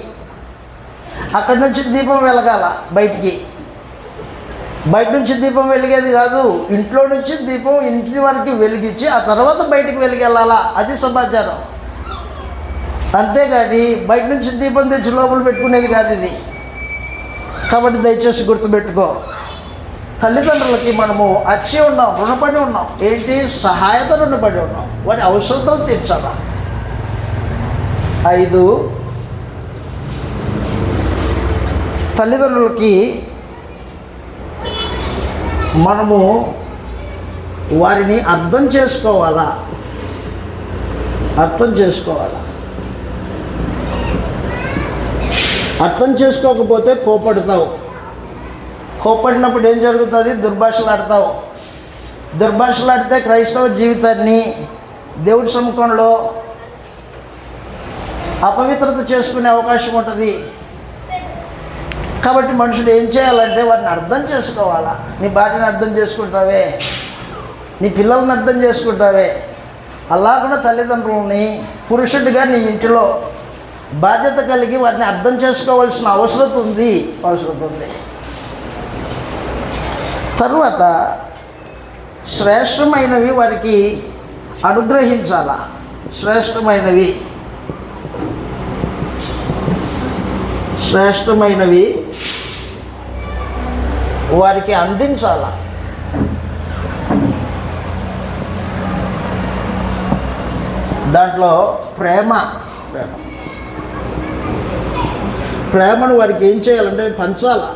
అక్కడి నుంచి దీపం వెలగాల బయటికి. బయట నుంచి దీపం వెలిగేది కాదు, ఇంట్లో నుంచి దీపం ఇంటి వరకు వెలిగించి ఆ తర్వాత బయటికి వెలిగెళ్ళాలా. అది సమాచారం. అంతేగాని బయట నుంచి దీపం తెచ్చి లోపల పెట్టుకునేది కాదు ఇది. కాబట్టి దయచేసి గుర్తుపెట్టుకో, తల్లిదండ్రులకి మనము అచ్చి ఉన్నాం, రుణపడి ఉన్నాం. ఏంటి? సహాయత రుణపడి ఉన్నాం. వారి అవసరతలు తీర్చాలా. 5, తల్లిదండ్రులకి మనము వారిని అర్థం చేసుకోవాలా. అర్థం చేసుకోవాలా. అర్థం చేసుకోకపోతే కోపడతావు. కోపడినప్పుడు ఏం జరుగుతుంది? దుర్భాషలాడతావు. దుర్భాషలాడితే క్రైస్తవ జీవితాన్ని దేవుడి సముఖంలో అపవిత్రత చేసుకునే అవకాశం ఉంటుంది. కాబట్టి మనుషుడు ఏం చేయాలంటే వారిని అర్థం చేసుకోవాలా. నీ భార్యను అర్థం చేసుకుంటావే, నీ పిల్లల్ని అర్థం చేసుకుంటావే, అలాగనే తల్లిదండ్రులని పురుషుడిగా నీ ఇంటిలో బాధ్యత కలిగి వారిని అర్థం చేసుకోవాల్సిన అవసరం ఉంది. తరువాత శ్రేష్టమైనవి వారికి అనుగ్రహించాలా. శ్రేష్టమైనవి వారికి అందించాలా. దాంట్లో ప్రేమను వారికి ఏం చేయాలంటే పంచాలా.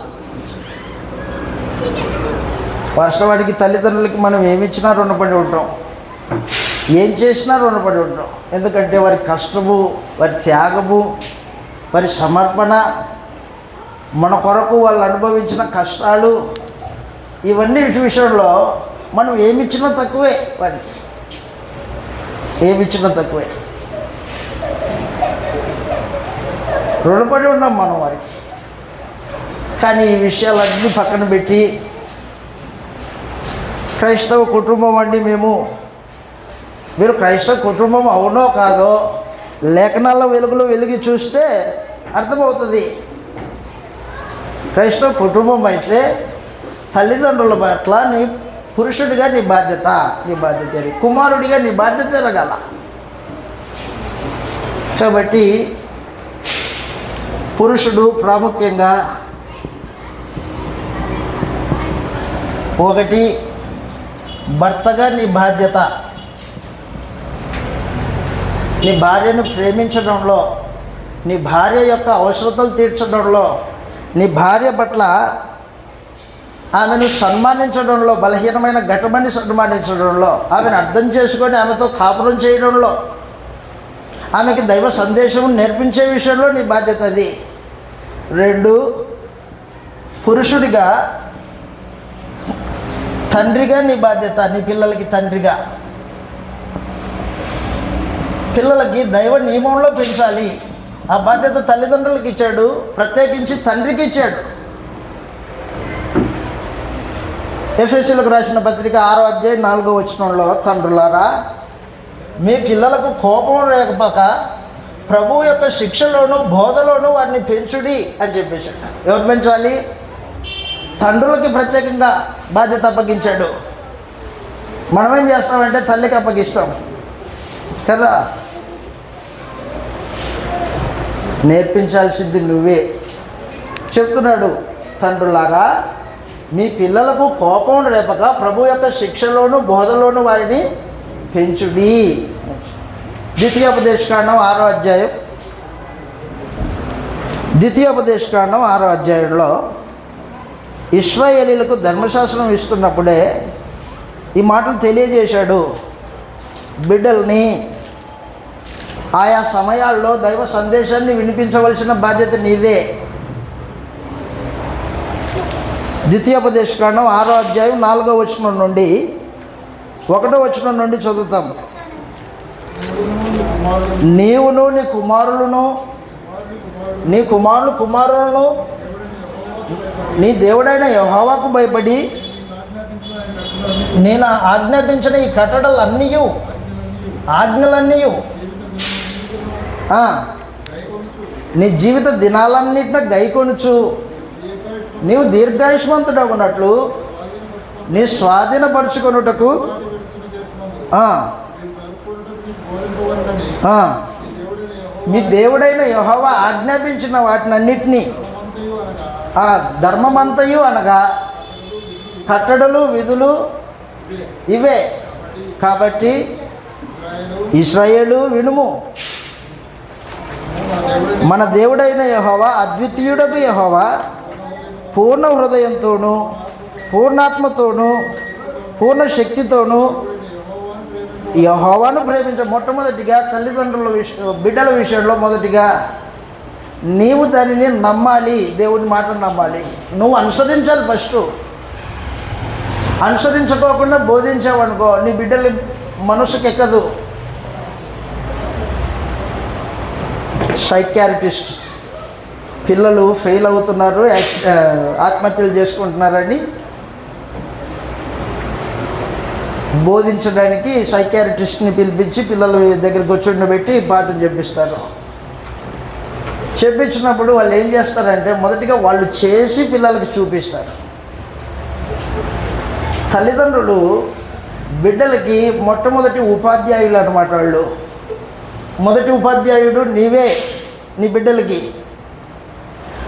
వాస్తవానికి తల్లిదండ్రులకి మనం ఏమిచ్చినా రుణపడి ఉంటాం, ఏం చేసినా రుణపడి ఉంటాం. ఎందుకంటే వారి కష్టము, వారి త్యాగము, వారి సమర్పణ, మన కొరకు వాళ్ళు అనుభవించిన కష్టాలు, ఇవన్నీ విషయంలో మనం ఏమిచ్చినా తక్కువే. వారికి ఏమిచ్చినా తక్కువే. రుణపడి ఉన్నాం మనం వారికి. కానీ ఈ విషయాలన్నీ పక్కన పెట్టి క్రైస్తవ కుటుంబం అండి మీరు క్రైస్తవ కుటుంబం అవునో కాదో లేఖనాల వెలుగులో వెలిగి చూస్తే అర్థమవుతుంది. క్రైస్తవ కుటుంబం అయితే తల్లిదండ్రుల పట్ల నీ పురుషుడిగా నీ బాధ్యత, కుమారుడిగా నీ బాధ్యత ఎరగాల. కాబట్టి పురుషుడు ప్రాముఖ్యంగా 1 భర్తగా నీ బాధ్యత, నీ భార్యను ప్రేమించడంలో, నీ భార్య యొక్క అవసరతలు తీర్చడంలో, నీ భార్య పట్ల ఆమెను సన్మానించడంలో, బలహీనమైన ఘటమని సన్మానించడంలో, ఆమెను అర్థం చేసుకొని ఆమెతో కాపురం చేయడంలో, ఆమెకి దైవ సందేశం నేర్పించే విషయంలో నీ బాధ్యత అది. 2 పురుషుడిగా తండ్రిగా నీ బాధ్యత, నీ పిల్లలకి తండ్రిగా. పిల్లలకి దైవ నియమంలో పెంచాలి. ఆ బాధ్యత తల్లిదండ్రులకు ఇచ్చాడు, ప్రత్యేకించి తండ్రికి ఇచ్చాడు. ఎఫెసీయులకు రాసిన పత్రిక 6వ అధ్యాయం 4వ వచనంలో, తండ్రులారా మీ పిల్లలకు కోపం లేకపోక ప్రభు యొక్క శిక్షలోను బోధలోను వారిని పెంచుడి అని చెప్పేసి. ఎవరు పెంచాలి? తండ్రులకి ప్రత్యేకంగా బాధ్యత అప్పగించాడు. మనమేం చేస్తామంటే తల్లికి అప్పగిస్తాం కదా. నేర్పించాల్సింది నువ్వే. చెప్తున్నాడు, తండ్రులారా మీ పిల్లలకు కోపం రేపక ప్రభు యొక్క శిక్షలోను బోధలోను వారిని పెంచుడి. ద్వితీయోపదేశకాండం 6వ అధ్యాయం. ద్వితీయోపదేశకాండం 6వ అధ్యాయంలో ఇశ్రాయేలీలకు ధర్మశాస్త్రం ఇస్తున్నప్పుడే ఈ మాటలు తెలియజేశాడు. బిడ్డల్ని ఆయా సమయాల్లో దైవ సందేశాన్ని వినిపించవలసిన బాధ్యత నీదే. ద్వితీయోపదేశకాండం 6వ అధ్యాయం 4వ వచనం నుండి 1వ వచనం నుండి చదువుతాం. నీవును నీ కుమారులను నీ దేవుడైన యెహోవాకు భయపడి నేను ఆజ్ఞాపించిన ఈ ఆజ్ఞలన్నీ నీ జీవిత దినాలన్నిటిని గైకొనుచు నీవు దీర్ఘాయుష్మంతుడగునట్లు నీ స్వాధీనపరుచుకొనుటకు మీ దేవుడైన యెహోవా ఆజ్ఞాపించిన వాటినన్నిటినీ ధర్మమంతయు అనగా కట్టడలు విధులు ఇవే. కాబట్టి ఇశ్రాయేలు వినుము, మన దేవుడైన యెహోవా అద్వితీయుడగు యెహోవా పూర్ణ హృదయంతోనూ పూర్ణాత్మతోనూ పూర్ణ శక్తితోనూ యెహోవాను ప్రేమించ. మొట్టమొదటిగా తల్లిదండ్రుల బిడ్డల విషయంలో మొదటిగా నీవు దానిని నమ్మాలి, దేవుని మాటను నమ్మాలి. నువ్వు అనుసరించాలి. ఫస్ట్ అనుసరించుకోకుండా బోధించావనుకో నీ బిడ్డల మనసుకు ఎక్కదు. సైకియాట్రిస్ట్ పిల్లలు ఫెయిల్ అవుతున్నారు, ఆత్మహత్యలు చేసుకుంటున్నారని బోధించడానికి సైకియాట్రిస్ట్ని పిలిపించి పిల్లల దగ్గర కూర్చోబెట్టి పాఠం చెప్పిస్తారు. చెప్పించినప్పుడు వాళ్ళు ఏం చేస్తారంటే మొదటిగా వాళ్ళు చేసి పిల్లలకి చూపిస్తారు. తల్లిదండ్రులు బిడ్డలకి మొట్టమొదటి ఉపాధ్యాయులు అన్నమాట. వాళ్ళు మొదటి ఉపాధ్యాయుడు నీవే. నీ బిడ్డలకి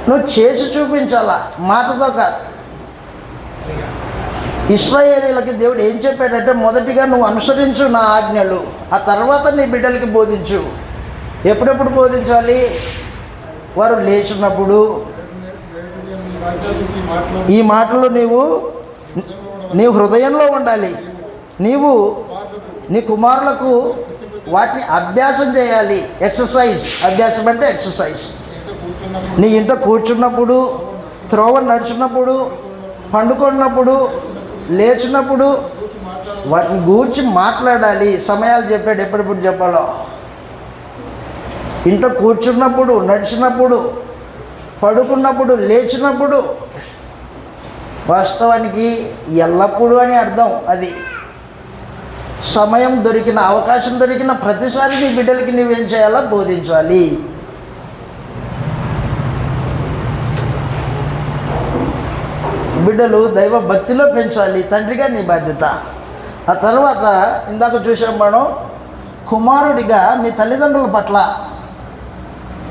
నువ్వు చేసి చూపించాలా, మాటతో కాదు. ఇశ్రాయేలీలకి దేవుడు ఏం చెప్పాడంటే మొదటిగా నువ్వు అనుసరించు నా ఆజ్ఞలు, ఆ తర్వాత నీ బిడ్డలకి బోధించు. ఎప్పుడెప్పుడు బోధించాలి? వారు లేచినప్పుడు. ఈ మాటలు నీ హృదయంలో ఉండాలి. నీవు నీ కుమారులకు వాటిని అభ్యాసం చేయాలి. ఎక్సర్సైజ్. అభ్యాసం అంటే ఎక్సర్సైజ్. నీ ఇంట కూర్చున్నప్పుడు, త్రోవ నడుచున్నప్పుడు, పండుకున్నప్పుడు, లేచినప్పుడు వాటిని గూర్చి మాట్లాడాలి. సమయాలు చెప్పాడు, ఎప్పుడెప్పుడు చెప్పాలో. ఇంట కూర్చున్నప్పుడు, నడిచినప్పుడు, పడుకున్నప్పుడు, లేచినప్పుడు. వాస్తవానికి ఎల్లప్పుడూ అని అర్థం. అది సమయం దొరికిన, అవకాశం దొరికిన ప్రతిసారి నీ బిడ్డలకి నువ్వేం చేయాలో బోధించాలి. బిడ్డలు దైవ భక్తిలో పెంచాలి. తండ్రిగా నీ బాధ్యత. ఆ తర్వాత ఇందాక చూసాం మనం, కుమారుడిగా మీ తల్లిదండ్రుల పట్ల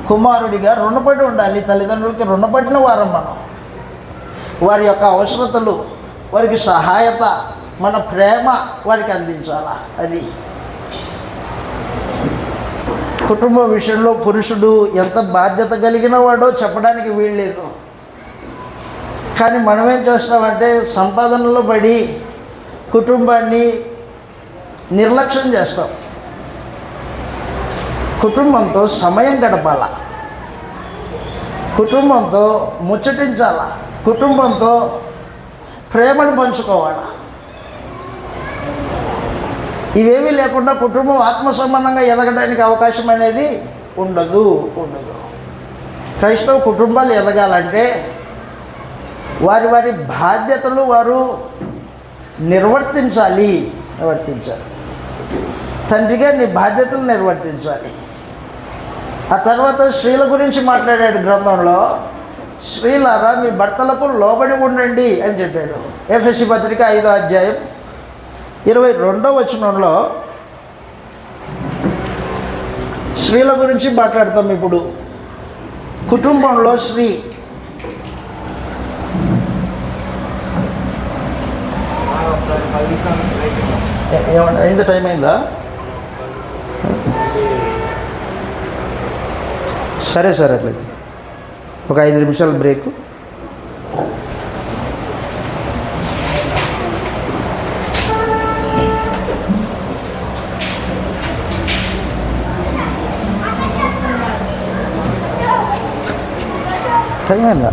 కుమారుడిగా రుణపడి ఉండాలి. తల్లిదండ్రులకి రుణపడిన వారం మనం. వారి యొక్క అవసరతలు, వారికి సహాయత, మన ప్రేమ వారికి అందించాలా. అది కుటుంబ విషయంలో పురుషుడు ఎంత బాధ్యత కలిగిన వాడో చెప్పడానికి వీల్లేదు. కానీ మనమేం చేస్తామంటే సంపాదనలో పడి కుటుంబాన్ని నిర్లక్ష్యం చేస్తాం. కుటుంబంతో సమయం గడపాల, కుటుంబంతో ముచ్చటించాల, కుటుంబంతో ప్రేమను పంచుకోవాలి. ఇవేమీ లేకుండా కుటుంబం ఆత్మ సంబంధంగా ఎదగడానికి అవకాశం అనేది ఉండదు. క్రైస్తవ కుటుంబాలు ఎదగాలంటే వారి వారి బాధ్యతలు వారు నిర్వర్తించాలి. తండ్రిగా నీ బాధ్యతలు నిర్వర్తించాలి. ఆ తర్వాత స్త్రీల గురించి మాట్లాడాడు గ్రంథంలో. స్త్రీలారా మీ భర్తలకు లోబడి ఉండండి అని చెప్పాడు. ఎఫెసీ పత్రిక 5వ అధ్యాయం 22వ వచనంలో స్త్రీల గురించి మాట్లాడతాం. ఇప్పుడు కుటుంబంలో స్త్రీ ఏమంటే అయింది, టైం అయిందా? సరే అట్లయితే ఒక 5 నిమిషాలు బ్రేక్. టైం అయిందా?